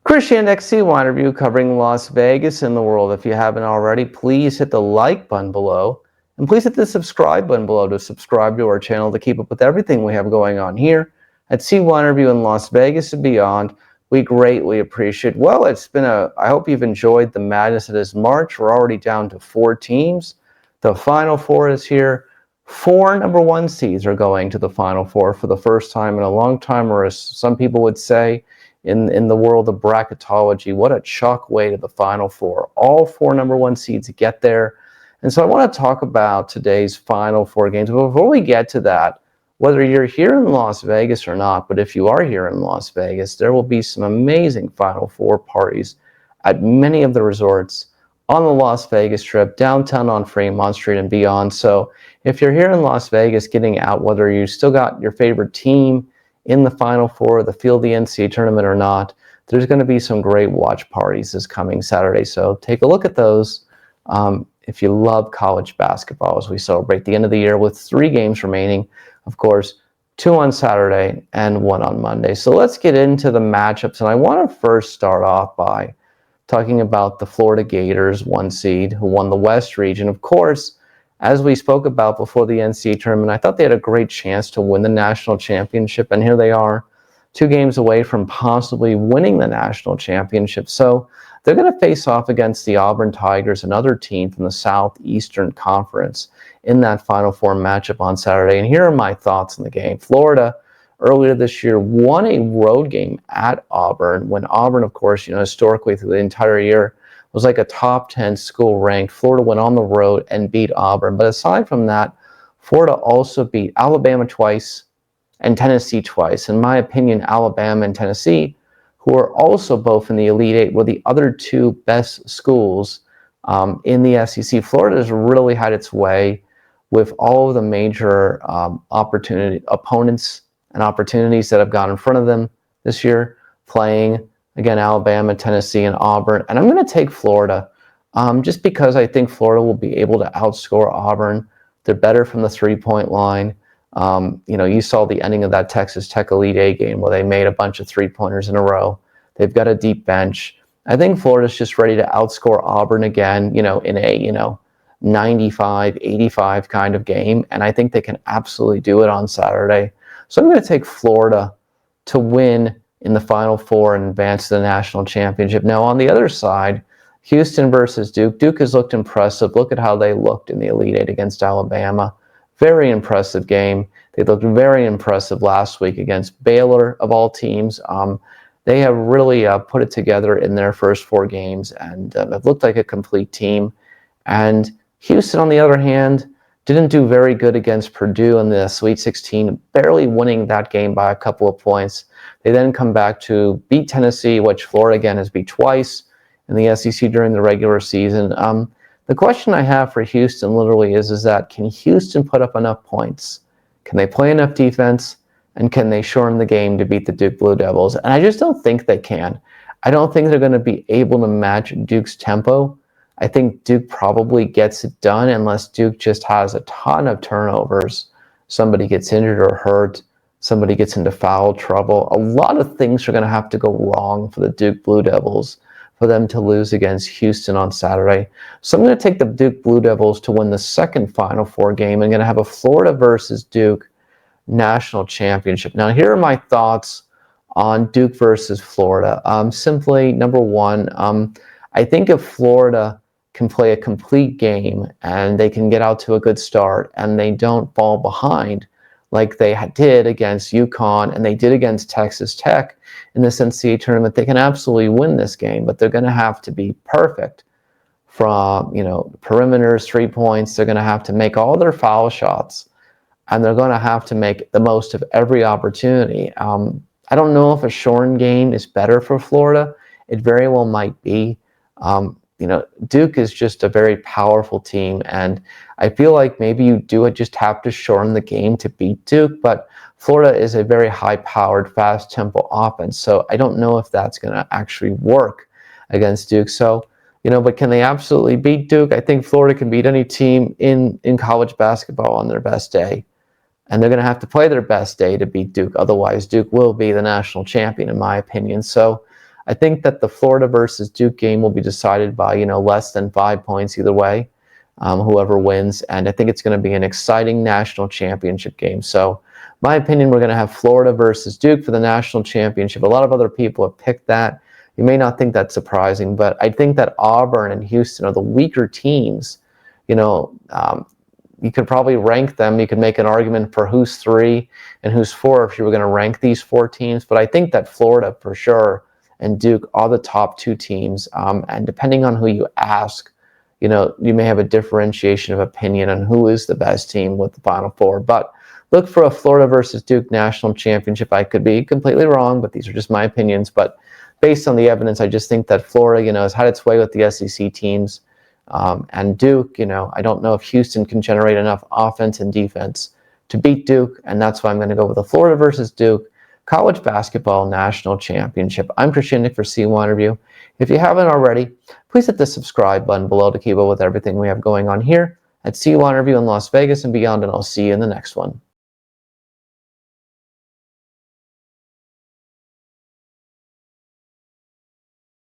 Christian XC Wine Review covering Las Vegas and the world. If you haven't already, please hit the like button below. And please hit the subscribe button below to subscribe to our channel to keep up with everything we have going on here at C Wine Review in Las Vegas and beyond. We greatly appreciate it. Well, it's been I hope you've enjoyed the madness that is March. We're already down to 4 teams. The Final Four is here. 4 number 1 seeds are going to the Final Four for the first time in a long time, or as some people would say, in the world of bracketology, what a chalk way to the Final Four. All 4 number 1 seeds get there. And so I want to talk about today's Final Four games. But before we get to that, whether you're here in Las Vegas or not, but if you are here in Las Vegas, there will be some amazing Final Four parties at many of the resorts on the Las Vegas Strip, downtown on Fremont Street and beyond. So if you're here in Las Vegas getting out, whether you still got your favorite team in the Final Four, the field, the NCAA tournament or not, there's going to be some great watch parties this coming Saturday. So take a look at those if you love college basketball as we celebrate the end of the year with 3 games remaining. Of course, 2 on Saturday and 1 on Monday. So let's get into the matchups. And I want to first start off by talking about the Florida Gators, 1 seed, who won the West region. Of course, as we spoke about before the NCAA tournament, I thought they had a great chance to win the national championship, and here they are, 2 games away from possibly winning the national championship. So they're going to face off against the Auburn Tigers, another team from the Southeastern Conference, in that Final Four matchup on Saturday. And here are my thoughts on the game. Florida, earlier this year, won a road game at Auburn, when Auburn, of course, historically through the entire year, was like a top 10 school ranked. Florida went on the road and beat Auburn. But aside from that, Florida also beat Alabama twice and Tennessee twice. In my opinion, Alabama and Tennessee, who are also both in the Elite Eight, were the other 2 best schools in the SEC. Florida has really had its way with all of the major opponents and opportunities that have gone in front of them this year, playing again, Alabama, Tennessee, and Auburn. And I'm going to take Florida just because I think Florida will be able to outscore Auburn. They're better from the 3-point line. You saw the ending of that Texas Tech Elite Eight game where they made a bunch of 3-pointers in a row. They've got a deep bench. I think Florida's just ready to outscore Auburn again, in a 95-85 kind of game. And I think they can absolutely do it on Saturday. So I'm going to take Florida to win in the Final Four and advance to the national championship. Now, on the other side, Houston versus Duke. Duke has looked impressive. Look at how they looked in the Elite Eight against Alabama. Very impressive game. They looked very impressive last week against Baylor, of all teams. They have really put it together in their first 4 games, and it looked like a complete team. And Houston, on the other hand, didn't do very good against Purdue in the Sweet 16, barely winning that game by a couple of points. They then come back to beat Tennessee, which Florida, again, has beat twice in the SEC during the regular season. The question I have for Houston literally is that can Houston put up enough points? Can they play enough defense? And can they shorten the game to beat the Duke Blue Devils? And I just don't think they can. I don't think they're going to be able to match Duke's tempo. I think Duke probably gets it done unless Duke just has a ton of turnovers. Somebody gets injured or hurt. Somebody gets into foul trouble. A lot of things are going to have to go wrong for the Duke Blue Devils for them to lose against Houston on Saturday. So I'm going to take the Duke Blue Devils to win the second Final Four game. I'm going to have a Florida versus Duke national championship. Now, here are my thoughts on Duke versus Florida. Simply, number one, I think if Florida can play a complete game and they can get out to a good start and they don't fall behind like they did against UConn and they did against Texas Tech in this NCAA tournament, they can absolutely win this game, but they're going to have to be perfect from, perimeters, 3 points. They're going to have to make all their foul shots, and they're going to have to make the most of every opportunity. I don't know if a shortened game is better for Florida. It very well might be. Duke is just a very powerful team, and I feel like maybe you do just have to shorten the game to beat Duke, but Florida is a very high-powered, fast-tempo offense, so I don't know if that's going to actually work against Duke. So, but can they absolutely beat Duke? I think Florida can beat any team in college basketball on their best day, and they're going to have to play their best day to beat Duke. Otherwise, Duke will be the national champion, in my opinion. So I think that the Florida versus Duke game will be decided by, less than 5 points either way, whoever wins. And I think it's going to be an exciting national championship game. So my opinion, we're going to have Florida versus Duke for the national championship. A lot of other people have picked that. You may not think that's surprising, but I think that Auburn and Houston are the weaker teams. You could probably rank them. You could make an argument for who's 3 and who's 4 if you were going to rank these 4 teams. But I think that Florida for sure and Duke are the top 2 teams. And depending on who you ask, you may have a differentiation of opinion on who is the best team with the Final Four. But look for a Florida versus Duke national championship. I could be completely wrong, but these are just my opinions. But based on the evidence, I just think that Florida, has had its way with the SEC teams. And Duke, I don't know if Houston can generate enough offense and defense to beat Duke. And that's why I'm going to go with the Florida versus Duke College Basketball National Championship. I'm Christian Nick for C1 Review. If you haven't already, please hit the subscribe button below to keep up with everything we have going on here at C1 Review in Las Vegas and beyond, and I'll see you in the next one.